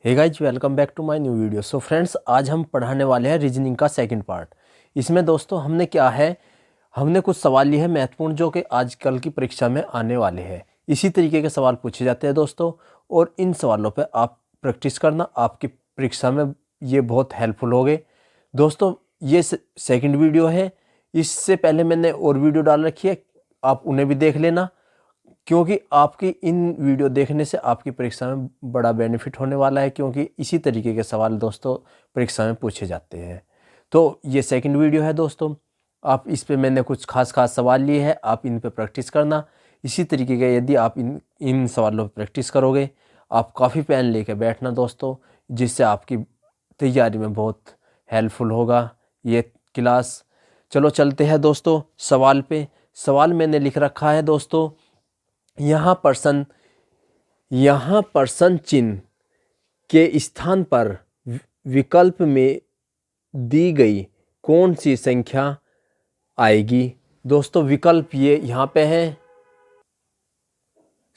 Hey guys, welcome back to my new video. So friends, आज हम पढ़ाने वाले हैं रीजनिंग का सेकंड पार्ट। इसमें दोस्तों हमने क्या है, हमने कुछ सवाल लिए हैं महत्वपूर्ण जो कि आजकल की परीक्षा में आने वाले हैं। इसी तरीके के सवाल पूछे जाते हैं दोस्तों, और इन सवालों पे आप प्रैक्टिस करना, आपकी परीक्षा में ये बहुत हेल्पफुल होगे दोस्तों। ये सेकंड वीडियो है, इससे पहले मैंने और वीडियो डाल रखी है, आप उन्हें भी देख लेना, क्योंकि आपकी इन वीडियो देखने से आपकी परीक्षा में बड़ा बेनिफिट होने वाला है, क्योंकि इसी तरीके के सवाल दोस्तों परीक्षा में पूछे जाते हैं। तो ये सेकंड वीडियो है दोस्तों, आप इस पे मैंने कुछ खास सवाल लिए हैं, आप इन पे प्रैक्टिस करना। इसी तरीके के यदि आप इन सवालों पर प्रैक्टिस करोगे, आप काफ़ी पेन लेके बैठना दोस्तों, जिससे आपकी तैयारी में बहुत हेल्पफुल होगा ये क्लास। चलो चलते हैं दोस्तों सवाल पे। सवाल मैंने लिख रखा है दोस्तों, यहाँ प्रश्न चिन्ह के स्थान पर विकल्प में दी गई कौन सी संख्या आएगी। दोस्तों विकल्प ये यहाँ पे है,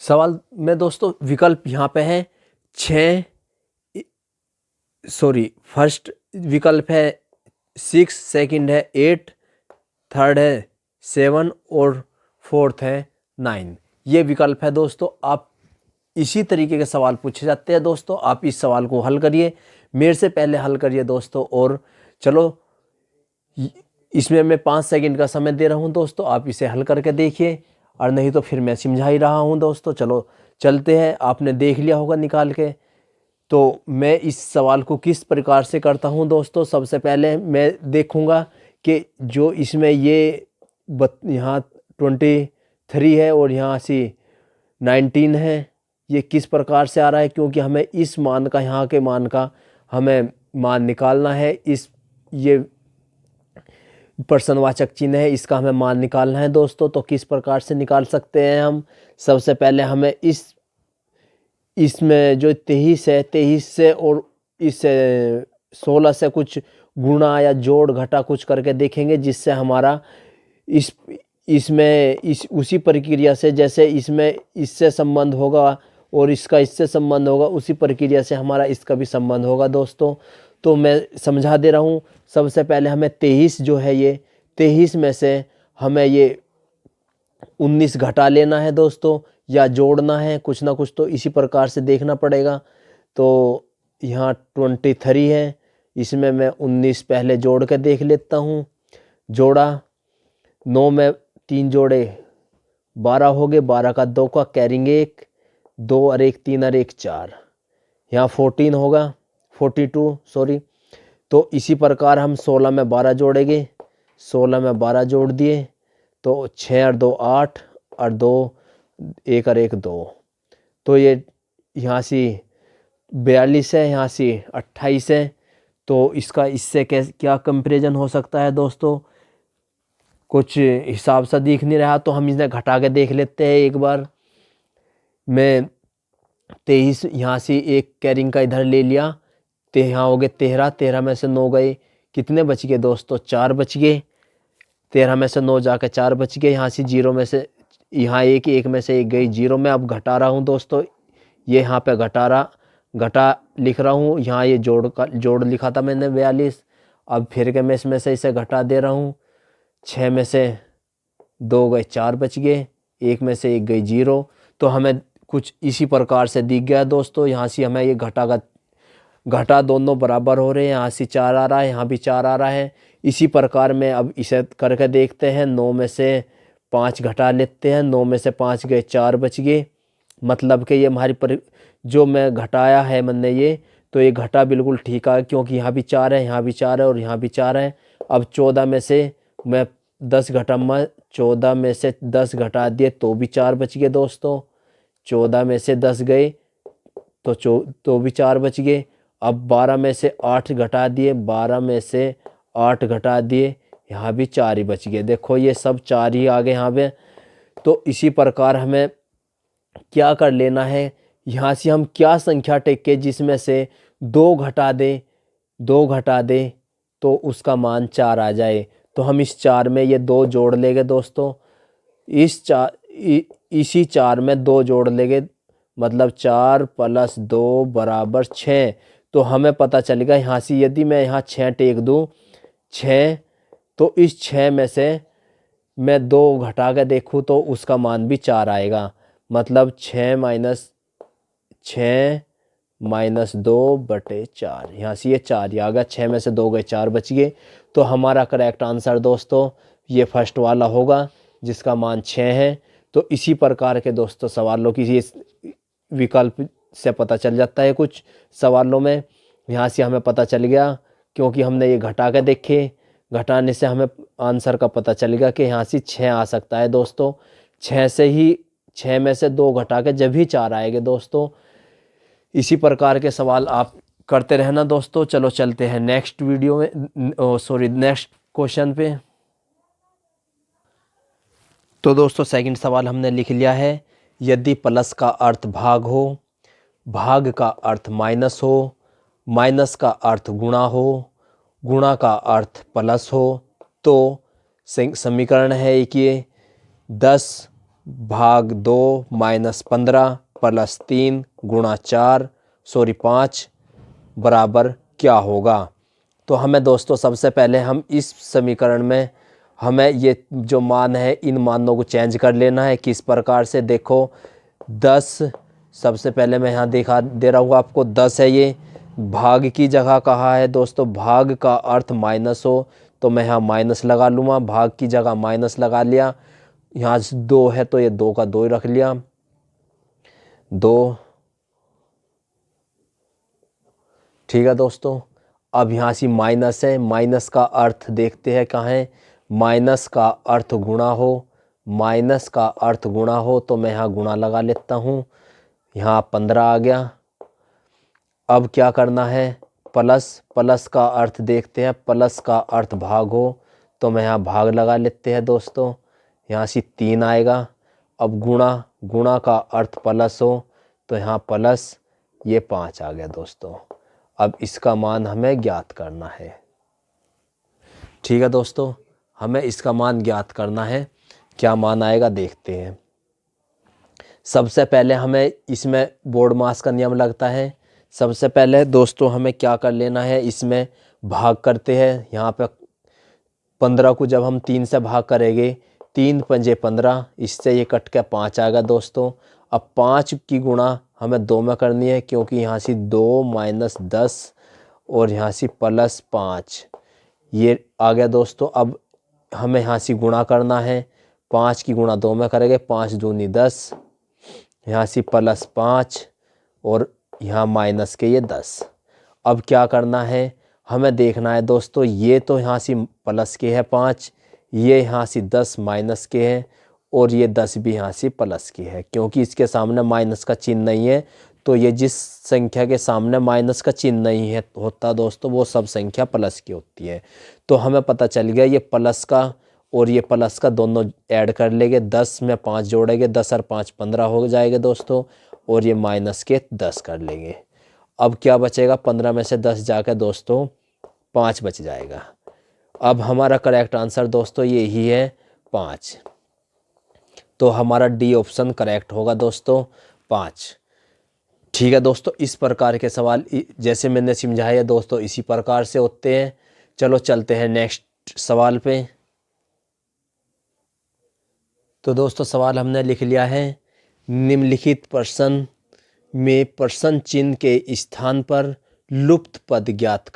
सवाल में दोस्तों विकल्प यहाँ पे है 6, फर्स्ट विकल्प है 6, सेकंड है 8, थर्ड है 7 और फोर्थ है 9। ये विकल्प है दोस्तों। आप इसी तरीके के सवाल पूछे जाते हैं दोस्तों, आप इस सवाल को हल करिए, मेरे से पहले हल करिए दोस्तों। और चलो इसमें मैं 5 सेकंड का समय दे रहा हूं दोस्तों, आप इसे हल करके देखिए, और नहीं तो फिर मैं समझा ही रहा हूं दोस्तों। चलो चलते हैं, आपने देख लिया होगा निकाल के। तो मैं इस सवाल को किस प्रकार से करता हूं दोस्तों, सबसे पहले मैं देखूंगा कि जो इसमें ये यहाँ 23 है और यहाँ से 19 है, ये किस प्रकार से आ रहा है, क्योंकि हमें इस मान का, यहाँ के मान का हमें मान निकालना है। ये प्रश्नवाचक चिन्ह है, इसका हमें मान निकालना है दोस्तों। तो किस प्रकार से निकाल सकते हैं हम, सबसे पहले हमें इसमें जो 23 है, 23 से और इस 16 से कुछ गुणा या जोड़ घटा कुछ करके देखेंगे, जिससे हमारा इसमें उसी प्रक्रिया से, जैसे इसमें इससे संबंध होगा और इसका इससे संबंध होगा, उसी प्रक्रिया से हमारा इसका भी संबंध होगा दोस्तों। तो मैं समझा दे रहा हूँ। सबसे पहले हमें 23 जो है, ये 23 में से हमें ये 19 घटा लेना है दोस्तों, या जोड़ना है, कुछ ना कुछ तो इसी प्रकार से देखना पड़ेगा। तो यहाँ 23 है, इसमें मैं 19 पहले जोड़ के देख लेता हूँ। जोड़ा, 9 में 3 जोड़े 12 हो गए, 12 का 2 का कैरिंग 1, 2 और 1 3 और 1 4, यहाँ 14 होगा, 42 तो इसी प्रकार हम 16 में 12 जोड़ेंगे, 16 में 12 जोड़ दिए तो 6 और 2 8 और 2 1 और 1 2, तो ये यहाँ से 42 है, यहाँ से 28 है। तो इसका इससे क्या कंपैरिजन हो सकता है दोस्तों, कुछ हिसाब सा दिख नहीं रहा, तो हम इसे घटा के देख लेते हैं एक बार। मैं 23 यहाँ से एक कैरिंग का इधर ले लिया, तो यहाँ हो गए 13, 13 में से 9 गए, कितने बच गए दोस्तों, 4 बच गए। 13 में से 9 जाकर 4 बच गए। यहाँ से 0 में से, यहाँ एक में से 1 गई, 0 में अब घटा रहा हूँ दोस्तों, ये यहाँ पे घटा लिख रहा हूँ, यहाँ ये जोड़ लिखा था मैंने 42, अब फिर के मैं इसमें से इसे घटा दे रहा हूँ। 6 में से 2 गए, 4 बच गए, 1 में से 1 गई 0। तो हमें कुछ इसी प्रकार से दिख गया दोस्तों। यहाँ से हमें ये घटा दोनों बराबर हो रहे हैं, यहाँ से 4 आ रहा है, यहाँ भी 4 आ रहा है। इसी प्रकार में अब इसे करके देखते हैं। 9 में से 5 घटा लेते हैं, 9 में से 5 गए, 4 बच गए, मतलब कि ये हमारी जो मैं घटाया है मैंने ये, तो ये घटा बिल्कुल ठीक है, क्योंकि यहाँ भी 4 है, यहाँ भी 4 है और यहाँ भी 4 है। अब 14 में से मैं 10 घटाऊंगा, 14 में से 10 घटा दिए तो भी 4 बच गए दोस्तों। 14 में से 10 गए तो भी 4 बच गए। अब 12 में से 8 घटा दिए, 12 में से 8 घटा दिए, यहाँ भी 4 ही बच गए। देखो ये सब 4 ही आ गए यहाँ पे। तो इसी प्रकार हमें क्या कर लेना है, यहाँ से हम क्या संख्या टेके जिसमें से 2 घटा दे तो उसका मान 4 आ जाए। तो हम इस 4 में ये 2 जोड़ लेंगे दोस्तों, इसी 4 में 2 जोड़ लेंगे, मतलब 4 + 2 = 6। तो हमें पता चलेगा यहाँ से, यदि मैं यहाँ 6 टेक दूँ 6, तो इस 6 में से मैं 2 घटा के देखूँ तो उसका मान भी 4 आएगा। मतलब 6 - 2/4, यहाँ से ये 4 ही आ गया। 6 में से 2 गए, 4 बच गए। तो हमारा करेक्ट आंसर दोस्तों ये फर्स्ट वाला होगा जिसका मान 6 है। तो इसी प्रकार के दोस्तों सवालों की ये विकल्प से पता चल जाता है कुछ सवालों में। यहाँ से हमें पता चल गया क्योंकि हमने ये घटा के देखे, घटाने से हमें आंसर का पता चल गया कि यहाँ से 6 आ सकता है दोस्तों। 6 में से 2 घटा के जब भी 4 आएंगे दोस्तों। इसी प्रकार के सवाल आप करते रहना दोस्तों। चलो चलते हैं नेक्स्ट वीडियो में, नेक्स्ट क्वेश्चन पे। तो दोस्तों सेकंड सवाल हमने लिख लिया है। यदि प्लस का अर्थ भाग हो, भाग का अर्थ माइनस हो, माइनस का अर्थ गुणा हो, गुणा का अर्थ प्लस हो, तो समीकरण है एक ये 10/2 - 15 + 3 × 5 बराबर क्या होगा। तो हमें दोस्तों सबसे पहले हम इस समीकरण में हमें ये जो मान है इन मानों को चेंज कर लेना है। किस प्रकार से, देखो 10 सबसे पहले मैं यहाँ दिखा दे रहा हूँ आपको, 10 है ये, भाग की जगह कहा है दोस्तों, भाग का अर्थ माइनस हो तो मैं यहाँ माइनस लगा लूँगा, भाग की जगह माइनस लगा लिया। यहाँ 2 है तो ये 2 का 2 ही रख लिया, 2। ठीक है दोस्तों। अब यहाँ से माइनस है, माइनस का अर्थ देखते हैं कहाँ है। माइनस का अर्थ गुणा हो, माइनस का अर्थ गुणा हो तो मैं यहाँ गुणा लगा लेता हूँ, यहाँ 15 आ गया। अब क्या करना है, प्लस, प्लस का अर्थ देखते हैं, प्लस का अर्थ भाग हो तो मैं यहाँ भाग लगा लेते हैं दोस्तों, यहाँ से 3 आएगा। अब गुणा, गुणा का अर्थ प्लस हो तो यहाँ प्लस, ये 5 आ गया दोस्तों। अब इसका मान हमें ज्ञात करना है। ठीक है दोस्तों, हमें इसका मान ज्ञात करना है। क्या मान आएगा देखते हैं। सबसे पहले हमें इसमें बोर्ड मास का नियम लगता है। सबसे पहले दोस्तों हमें क्या कर लेना है, इसमें भाग करते हैं। यहाँ पे 15 को जब हम 3 से भाग करेंगे, 3 × 5 = 15, इससे ये कट के 5 आएगा दोस्तों। अब 5 की गुणा हमें 2 में करनी है क्योंकि यहाँ से 2 - 10 और यहाँ से +5, ये आ गया दोस्तों। अब हमें यहाँ से गुणा करना है, 5 की गुणा 2 में करेंगे, 5 दूनी 10, यहाँ से +5 और यहाँ माइनस के ये 10। अब क्या करना है, हमें देखना है दोस्तों, ये तो यहाँ से प्लस के है 5, ये यहाँ से 10 माइनस के है और ये 10 भी यहाँ से प्लस की है। क्योंकि इसके सामने माइनस का चिन्ह नहीं है, तो ये जिस संख्या के सामने माइनस का चिन्ह नहीं है होता दोस्तों, वो सब संख्या प्लस की होती है। तो हमें पता चल गया ये प्लस का और ये प्लस का दोनों ऐड कर लेंगे, 10 में 5 जोड़ेंगे, 10 और 5 15 हो जाएगा दोस्तों, और ये माइनस के 10 कर लेंगे। अब क्या बचेगा, 15 में से 10 जाकर दोस्तों 5 बच जाएगा। अब हमारा करेक्ट आंसर दोस्तों यही है 5। तो हमारा डी ऑप्शन करेक्ट होगा दोस्तों, 5। ठीक है दोस्तों, इस प्रकार के सवाल जैसे मैंने समझाया दोस्तों इसी प्रकार से होते हैं। चलो चलते हैं नेक्स्ट सवाल पे। तो दोस्तों सवाल हमने लिख लिया है, निम्नलिखित प्रश्न में प्रश्न चिन्ह के स्थान पर लुप्त पद ज्ञात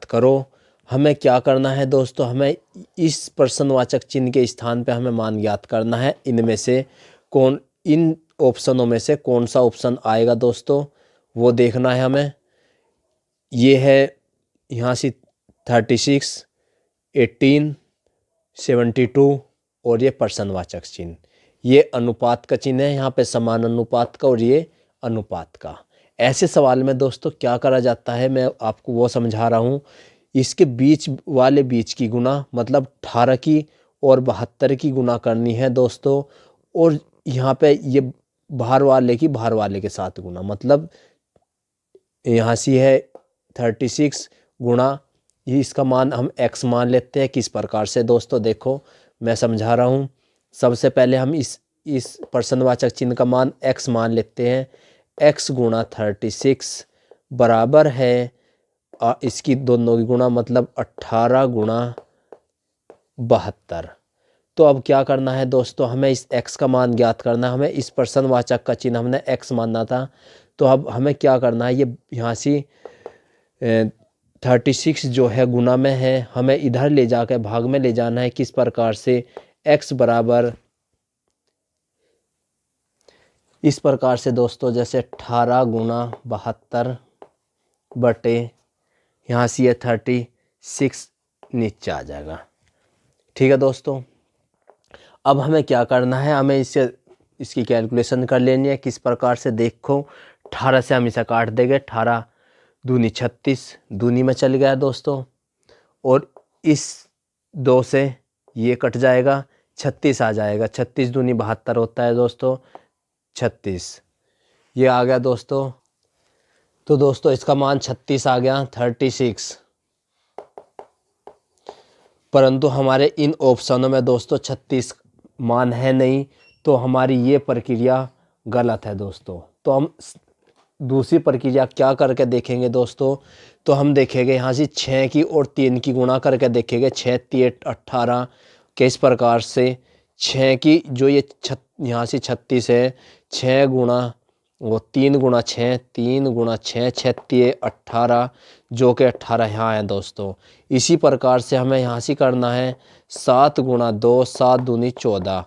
करो। हमें क्या करना है दोस्तों, हमें इस प्रश्नवाचक चिन्ह के स्थान पे हमें मान ज्ञात करना है। इनमें से कौन, इन ऑप्शनों में से कौन सा ऑप्शन आएगा दोस्तों, वो देखना है हमें। ये है यहाँ से 36, 18, 72 और ये प्रश्नवाचक चिन्ह, ये अनुपात का चिन्ह है यहाँ पे, समान अनुपात का, और ये अनुपात का। ऐसे सवाल में दोस्तों क्या करा जाता है, मैं आपको वो समझा रहा हूँ। इसके बीच वाले बीच की गुना, मतलब 18 की और 72 की गुना करनी है दोस्तों, और यहाँ पे ये बाहर वाले की बाहर वाले के साथ गुना, मतलब यहाँ से है 36 गुणा, ये इसका मान हम x मान लेते हैं। किस प्रकार से दोस्तों, देखो मैं समझा रहा हूँ। सबसे पहले हम इस इस प्रश्नवाचक चिन्ह का मान x मान लेते हैं। x गुणा 36 बराबर है इसकी दोनों की गुणा मतलब 18 गुणा 72। तो अब क्या करना है दोस्तों, हमें इस x का मान ज्ञात करना है। हमें इस प्रश्नवाचक का चिन्ह हमने x मानना था, तो अब हमें क्या करना है, ये यहाँ से 36 जो है गुना में है, हमें इधर ले जाकर भाग में ले जाना है। किस प्रकार से, x बराबर इस प्रकार से दोस्तों, जैसे 18 गुणा 72 बटे यहाँ से ये 36 नीचे आ जाएगा। ठीक है दोस्तों, अब हमें क्या करना है, हमें इसकी कैलकुलेशन कर लेनी है। किस प्रकार से, देखो 18 से हम इसे काट देंगे, 18 दूनी 36, दूनी में चल गया दोस्तों, और इस 2 से ये कट जाएगा, 36 आ जाएगा। 36 दूनी 72 होता है दोस्तों, 36 ये आ गया दोस्तों। तो दोस्तों इसका मान 36 आ गया, 36। परंतु हमारे इन ऑप्शनों में दोस्तों 36 मान है नहीं, तो हमारी ये प्रक्रिया गलत है दोस्तों। तो हम दूसरी प्रक्रिया क्या करके देखेंगे दोस्तों, तो हम देखेंगे यहाँ से 6 की और 3 की गुणा करके देखेंगे। 6 3 18 किस प्रकार से, 6 की जो ये यहाँ से 36 है, 6 गुणा वो 3 गुणा 6, 3 गुणा 6, 6 3 18, जो कि 18 यहाँ है दोस्तों। इसी प्रकार से हमें यहाँ से करना है 7 गुणा 2, 7 दूनी 14,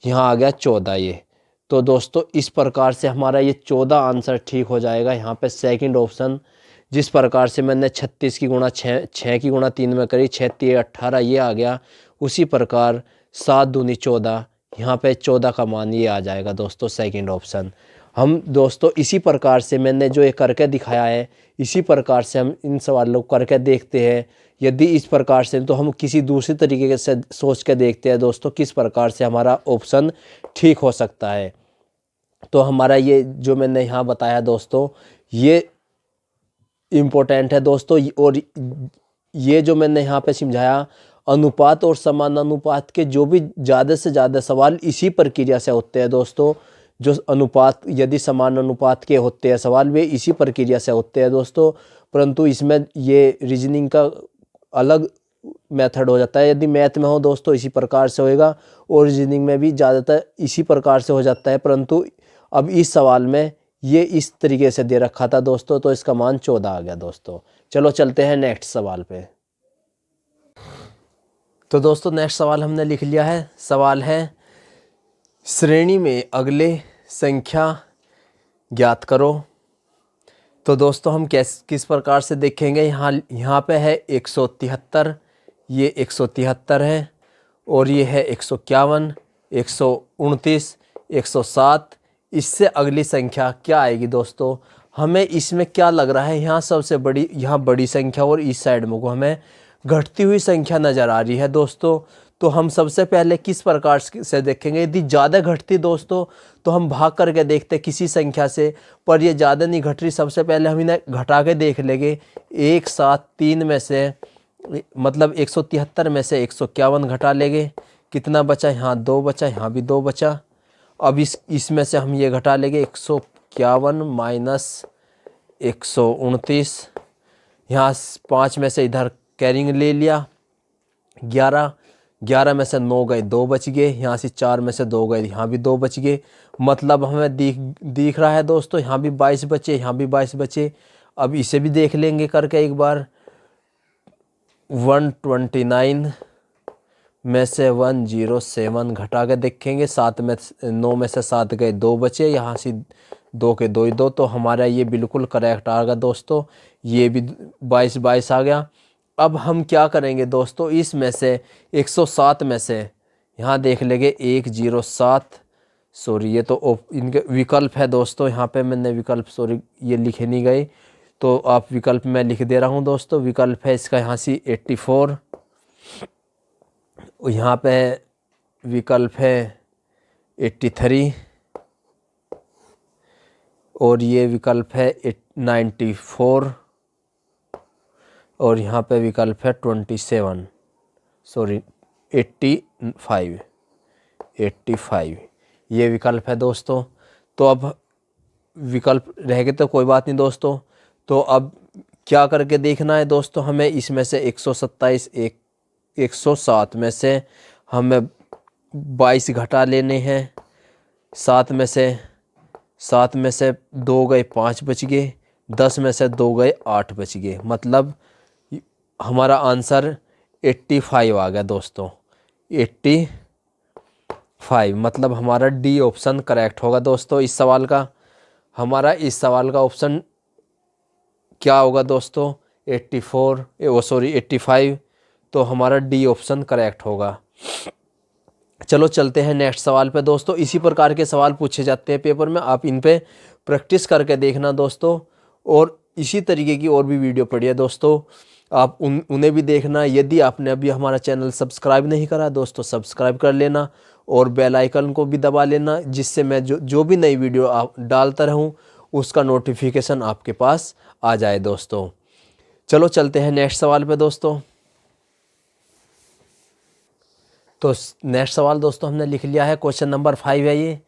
यहाँ आ गया 14 ये। तो दोस्तों इस प्रकार से हमारा ये 14 आंसर ठीक हो जाएगा। यहाँ पे सेकंड ऑप्शन, जिस प्रकार से मैंने 36 की गुणा 6 की गुणा 3 में करी, 6 3 18 ये आ गया। उसी प्रकार 7 दूनी 14, यहाँ पे 14 का मान ये आ जाएगा दोस्तों, सेकंड ऑप्शन। हम दोस्तों इसी प्रकार से मैंने जो ये करके दिखाया है, इसी प्रकार से हम इन सवालों को करके देखते हैं। यदि इस प्रकार से, तो हम किसी दूसरी तरीके से सोच के देखते हैं दोस्तों, किस प्रकार से हमारा ऑप्शन ठीक हो सकता है। तो हमारा ये जो मैंने यहाँ बताया दोस्तों, ये इम्पोर्टेंट है दोस्तों। और ये जो मैंने यहाँ पे समझाया, अनुपात और समानानुपात के जो भी ज़्यादा से ज़्यादा सवाल इसी प्रक्रिया से होते हैं दोस्तों। जो अनुपात, यदि समान अनुपात के होते हैं सवाल, वे इसी प्रक्रिया से होते हैं दोस्तों। परंतु इसमें ये रीजनिंग का अलग मेथड हो जाता है। यदि मैथ में हो दोस्तों इसी प्रकार से होएगा, और रीजनिंग में भी ज़्यादातर इसी प्रकार से हो जाता है। परंतु अब इस सवाल में ये इस तरीके से दे रखा था दोस्तों, तो इसका मान 14 आ गया दोस्तों। चलो चलते हैं नेक्स्ट सवाल पे। तो दोस्तों नेक्स्ट सवाल हमने लिख लिया है। सवाल है, श्रेणी में अगले संख्या ज्ञात करो। तो दोस्तों हम किस प्रकार से देखेंगे, यहाँ पे है 173, ये 173 है, और ये है 151, 129, 107। इससे अगली संख्या क्या आएगी दोस्तों। हमें इसमें क्या लग रहा है, यहाँ सबसे बड़ी, यहाँ बड़ी संख्या, और इस साइड में को हमें घटती हुई संख्या नज़र आ रही है दोस्तों। तो हम सबसे पहले किस प्रकार से देखेंगे, यदि ज़्यादा घटती दोस्तों तो हम भाग करके देखते किसी संख्या से, पर ये ज़्यादा नहीं घट रही। सबसे पहले हम इन्हें घटा के देख लेंगे। 173 में से, मतलब 173 में से 151 घटा लेंगे, कितना बचा, यहाँ 2 बचा, यहाँ भी 2 बचा। अब इसमें से हम ये घटा लेंगे, 151 माइनस 129, यहाँ 5 में से इधर कैरिंग ले लिया, 11 में से 9 गए, 2 बच गए। यहाँ से 4 में से 2 गए, यहाँ भी 2 बच गए। मतलब हमें दिख रहा है दोस्तों, यहाँ भी 22 बचे, यहाँ भी 22 बचे। अब इसे भी देख लेंगे करके एक बार। 129 में से 107 घटा के देखेंगे, 9 में से 7 गए, 2 बचे, यहाँ से 2 के 2 ही 2, तो हमारा ये बिल्कुल करेक्ट आ गया दोस्तों। ये भी 22 आ गया। अब हम क्या करेंगे दोस्तों, इसमें से 107 में से यहाँ देख लेंगे 107, सॉरी ये तो इनके विकल्प है दोस्तों। यहाँ पे मैंने विकल्प, सॉरी ये लिखे नहीं गए, तो आप विकल्प में लिख दे रहा हूँ दोस्तों। विकल्प है इसका यहाँ से 84, यहाँ पे विकल्प है 83, और ये विकल्प है 94, और यहाँ पे विकल्प है 27, सॉरी 85। ये विकल्प है दोस्तों। तो अब विकल्प रह गए तो कोई बात नहीं दोस्तों। तो अब क्या करके देखना है दोस्तों, हमें इसमें से 127 107 में से हमें 22 घटा लेने हैं। 7 में से 2 गए 5 बच गए, 10 में से 2 गए 8 बच गए, मतलब हमारा आंसर 85 आ गया दोस्तों। 85 मतलब हमारा डी ऑप्शन करेक्ट होगा दोस्तों इस सवाल का। हमारा इस सवाल का ऑप्शन क्या होगा दोस्तों, 85। तो हमारा डी ऑप्शन करेक्ट होगा। चलो चलते हैं नेक्स्ट सवाल पे दोस्तों। इसी प्रकार के सवाल पूछे जाते हैं पेपर में, आप इन पे प्रैक्टिस करके देखना दोस्तों। और इसी तरीके की और भी वीडियो पड़ी है दोस्तों, आप उन्हें भी देखना। यदि आपने अभी हमारा चैनल सब्सक्राइब नहीं करा दोस्तों, सब्सक्राइब कर लेना और बेल आइकन को भी दबा लेना, जिससे मैं जो भी नई वीडियो आप डालता रहूं उसका नोटिफिकेशन आपके पास आ जाए दोस्तों। चलो चलते हैं नेक्स्ट सवाल पे दोस्तों। तो नेक्स्ट सवाल दोस्तों हमने लिख लिया है, क्वेश्चन नंबर 5 है ये।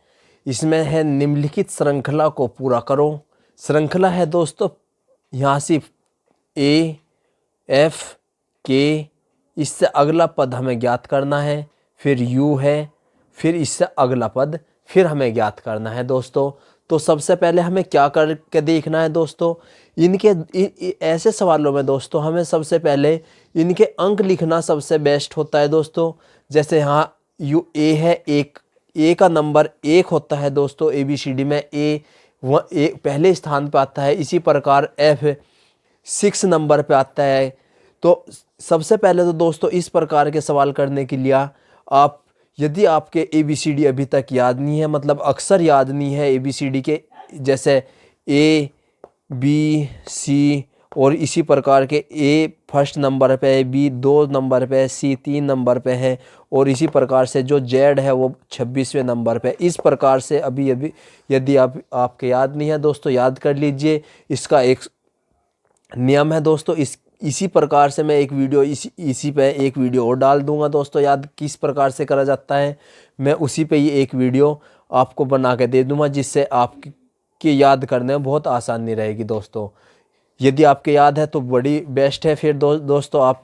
इसमें है निम्नलिखित श्रृंखला को पूरा करो। श्रृंखला है दोस्तों यहाँ सिर्फ ए एफ के, इससे अगला पद हमें ज्ञात करना है, फिर यू है, फिर इससे अगला पद फिर हमें ज्ञात करना है दोस्तों। तो सबसे पहले हमें क्या करके देखना है दोस्तों, ऐसे सवालों में दोस्तों हमें सबसे पहले इनके अंक लिखना सबसे बेस्ट होता है दोस्तों। जैसे यहाँ यू ए है, ए का नंबर 1 होता है दोस्तों। ABCD में ए पहले स्थान पर आता है। इसी प्रकार F 6 नंबर पे आता है। तो सबसे पहले तो दोस्तों इस प्रकार के सवाल करने के लिए आप, यदि आपके ABCD अभी तक याद नहीं है, मतलब अक्सर याद नहीं है ABCD के, जैसे A B C और इसी प्रकार के A फर्स्ट नंबर पे है, B 2 नंबर पे है, C 3 नंबर पे है और इसी प्रकार से जो Z है वो 26वें नंबर पे। इस प्रकार से अभी यदि आपके याद नहीं है दोस्तों, याद कर लीजिए। इसका एक नियम है दोस्तों। इसी प्रकार से मैं एक वीडियो इसी पे एक वीडियो और डाल दूंगा दोस्तों, याद किस प्रकार से करा जाता है। मैं उसी पे ये एक वीडियो आपको बना के दे दूंगा, जिससे आपके याद करने में बहुत आसानी रहेगी दोस्तों। यदि आपके याद है तो बड़ी बेस्ट है, फिर दोस्तों आप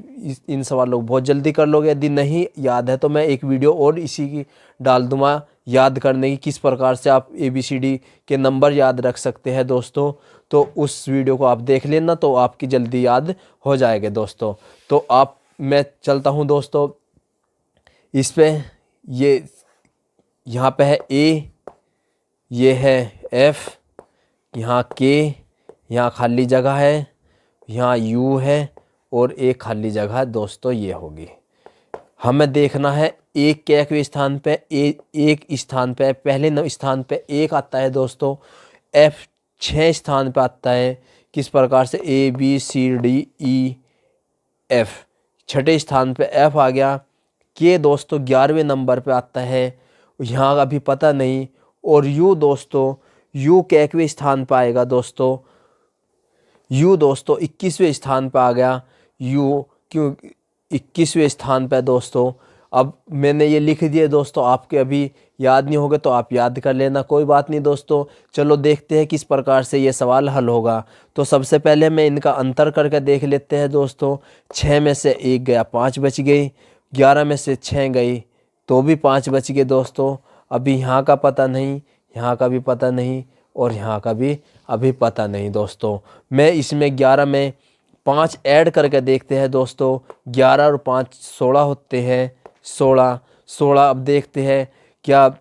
इन सवालों को बहुत जल्दी कर लोगे। यदि नहीं याद है तो मैं एक वीडियो और इसी की डाल दूंगा याद करने की, किस प्रकार से आप ABCD के नंबर याद रख सकते हैं दोस्तों। तो उस वीडियो को आप देख लेना, तो आपकी जल्दी याद हो जाएगा दोस्तों। तो मैं चलता हूं दोस्तों इस पे। ये यहाँ पे है A, ये है F, यहाँ K, यहाँ खाली जगह है, यहाँ U है और एक खाली जगह दोस्तों ये होगी। हमें देखना है एक के स्थान पे एक स्थान पे पहले स्थान पे 1 आता है दोस्तों। F 6 स्थान पे आता है। किस प्रकार से A B C D E F, छठे स्थान पे F आ गया। K दोस्तों 11वें नंबर पे आता है, यहाँ अभी पता नहीं। और U दोस्तों, U के स्थान पे आएगा दोस्तों। U दोस्तों 21वें स्थान पे आ गया। U क्यों 21वें स्थान पे दोस्तों। अब मैंने ये लिख दिए दोस्तों, आपके अभी याद नहीं होगा तो आप याद कर लेना, कोई बात नहीं दोस्तों। चलो देखते हैं किस प्रकार से ये सवाल हल होगा। तो सबसे पहले मैं इनका अंतर करके देख लेते हैं दोस्तों। 6 में से 1 गया 5 बच गई, 11 में से 6 गई तो भी 5 बच गए दोस्तों। अभी यहाँ का पता नहीं, यहाँ का भी पता नहीं और यहाँ का भी अभी पता नहीं दोस्तों। मैं इसमें 11 में 5 ऐड करके देखते हैं दोस्तों। 11 और 5 16 होते हैं। 16 अब देखते हैं क्या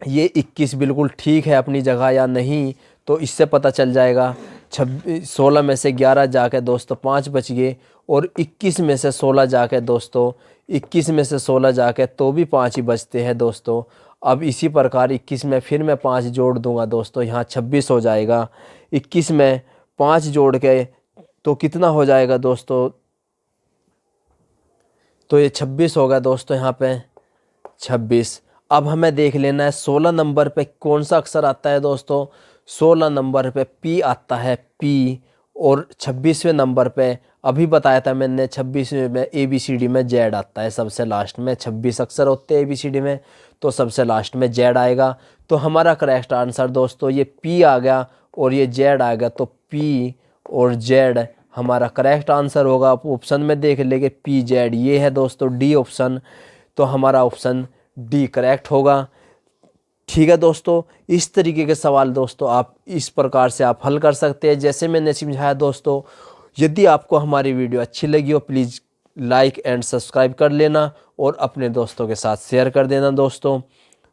ये 21 बिल्कुल ठीक है अपनी जगह या नहीं, तो इससे पता चल जाएगा। 16 में से 11 जाके दोस्तों 5 बच गए और 21 में से 16 जाके दोस्तों 21 में से 16 जाके तो भी 5 ही बचते हैं दोस्तों। अब इसी प्रकार 21 में फिर मैं 5 जोड़ दूंगा दोस्तों, यहाँ 26 हो जाएगा। 21 में 5 जोड़ के तो कितना हो जाएगा दोस्तों, तो ये 26 होगा दोस्तों यहाँ पे 26। अब हमें देख लेना है 16 नंबर पे कौन सा अक्षर आता है दोस्तों। 16 नंबर पे P आता है, P। और 26वें नंबर पे अभी बताया था मैंने 26वें में ABCD में जेड आता है सबसे लास्ट में। 26 अक्षर होते हैं ABCD में, तो सबसे लास्ट में जेड आएगा। तो हमारा करेक्ट आंसर दोस्तों ये P आ गया और ये जेड आ गया, तो P और जेड हमारा करेक्ट आंसर होगा। आप ऑप्शन में देख लेंगे PZ, ये है दोस्तों D ऑप्शन, तो हमारा ऑप्शन D करेक्ट होगा। ठीक है दोस्तों, इस तरीके के सवाल दोस्तों आप इस प्रकार से आप हल कर सकते हैं जैसे मैंने समझाया दोस्तों। यदि आपको हमारी वीडियो अच्छी लगी हो प्लीज़ लाइक एंड सब्सक्राइब कर लेना और अपने दोस्तों के साथ शेयर कर देना दोस्तों।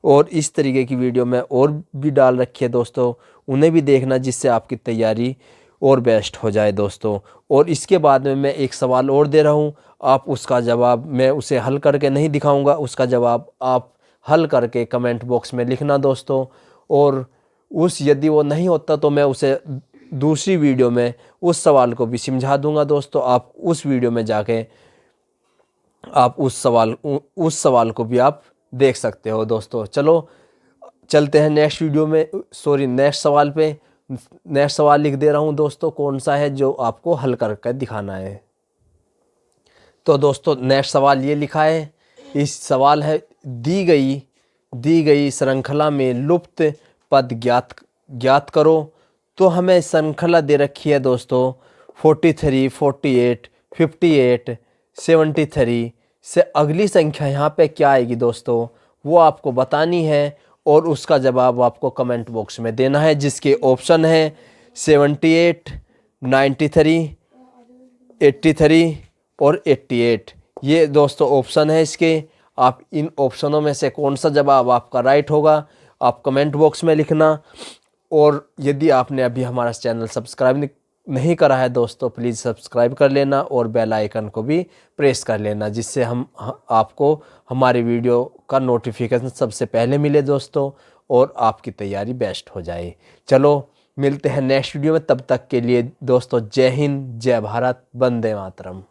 और इस तरीके की वीडियो मैं और भी डाल रखी है दोस्तों, उन्हें भी देखना जिससे आपकी तैयारी और बेस्ट हो जाए दोस्तों। और इसके बाद में मैं एक सवाल और दे रहा हूँ, आप उसका जवाब, मैं उसे हल करके नहीं दिखाऊंगा, उसका जवाब आप हल करके कमेंट बॉक्स में लिखना दोस्तों। और यदि वो नहीं होता तो मैं उसे दूसरी वीडियो में उस सवाल को भी समझा दूंगा दोस्तों। आप उस वीडियो में जाके आप उस सवाल को भी आप देख सकते हो दोस्तों। चलो चलते हैं नेक्स्ट वीडियो में, नेक्स्ट सवाल पे। नेक्स्ट सवाल लिख दे रहा हूँ दोस्तों कौन सा है जो आपको हल करके दिखाना है। तो दोस्तों नेक्स्ट सवाल ये लिखा है, इस सवाल है दी गई श्रृंखला में लुप्त पद ज्ञात करो। तो हमें श्रृंखला दे रखी है दोस्तों 43, 48, 58, 73 से अगली संख्या यहाँ पे क्या आएगी दोस्तों वो आपको बतानी है और उसका जवाब आपको कमेंट बॉक्स में देना है, जिसके ऑप्शन है 78, 93, 83 और 88। ये दोस्तों ऑप्शन है इसके। आप इन ऑप्शनों में से कौन सा जवाब आपका राइट होगा आप कमेंट बॉक्स में लिखना। और यदि आपने अभी हमारा चैनल सब्सक्राइब नहीं करा है दोस्तों प्लीज़ सब्सक्राइब कर लेना और बेल आइकन को भी प्रेस कर लेना, जिससे आपको हमारी वीडियो का नोटिफिकेशन सबसे पहले मिले दोस्तों और आपकी तैयारी बेस्ट हो जाए। चलो मिलते हैं नेक्स्ट वीडियो में, तब तक के लिए दोस्तों जय हिंद, जय भारत, वंदे मातरम।